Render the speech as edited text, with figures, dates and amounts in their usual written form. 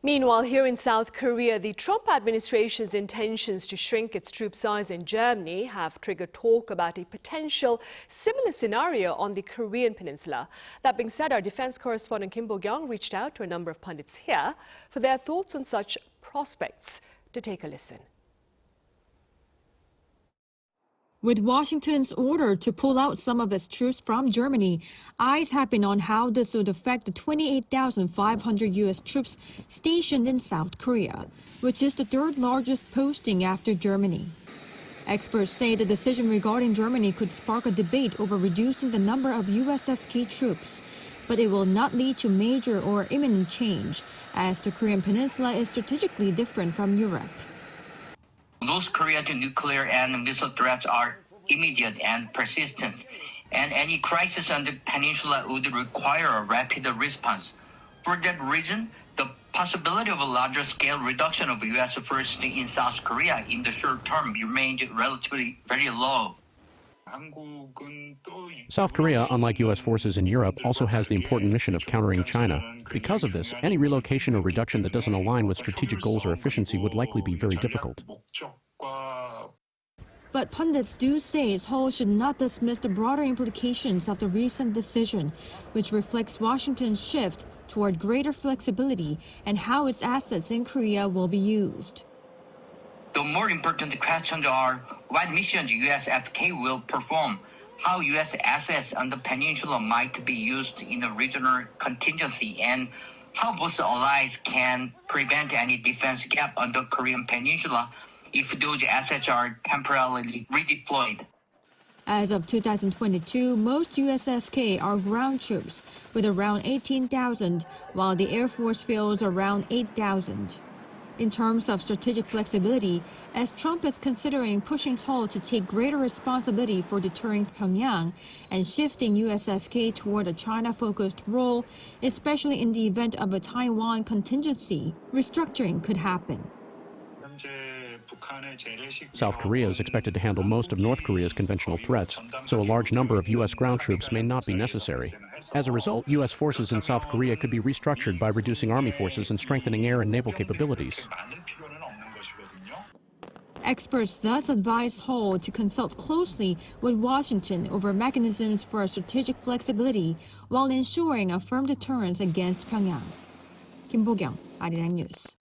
Meanwhile, here in South Korea, the Trump administration's intentions to shrink its troop size in Germany have triggered talk about a potential similar scenario on the Korean Peninsula. That being said, our defense correspondent Kim Bo-kyoung reached out to a number of pundits here for their thoughts on such prospects. To take a listen. With Washington's order to pull out some of its troops from Germany, eyes have been on how this would affect the 28,500 U.S. troops stationed in South Korea, which is the third largest posting after Germany. Experts say the decision regarding Germany could spark a debate over reducing the number of USFK troops, but it will not lead to major or imminent change, as the Korean Peninsula is strategically different from Europe. North Korea's nuclear and missile threats are immediate and persistent, and any crisis on the peninsula would require a rapid response. For that reason, the possibility of a larger-scale reduction of U.S. forces in South Korea in the short term remains relatively very low. South Korea, unlike U.S. forces in Europe, also has the important mission of countering China. Because of this, any relocation or reduction that doesn't align with strategic goals or efficiency would likely be very difficult. But pundits do say Seoul should not dismiss the broader implications of the recent decision, which reflects Washington's shift toward greater flexibility and how its assets in Korea will be used. The more important questions are what missions USFK will perform, how U.S. assets on the peninsula might be used in a regional contingency, and how both allies can prevent any defense gap on the Korean Peninsula if those assets are temporarily redeployed. As of 2022, most USFK are ground troops, with around 18,000, while the Air Force fields around 8,000. In terms of strategic flexibility, as Trump is considering pushing Seoul to take greater responsibility for deterring Pyongyang and shifting USFK toward a China-focused role, especially in the event of a Taiwan contingency, restructuring could happen. South Korea is expected to handle most of North Korea's conventional threats, so a large number of U.S. ground troops may not be necessary. As a result, U.S. forces in South Korea could be restructured by reducing Army forces and strengthening air and naval capabilities. Experts thus advise Seoul to consult closely with Washington over mechanisms for strategic flexibility while ensuring a firm deterrence against Pyongyang. Kim Bo-kyoung, Arirang News.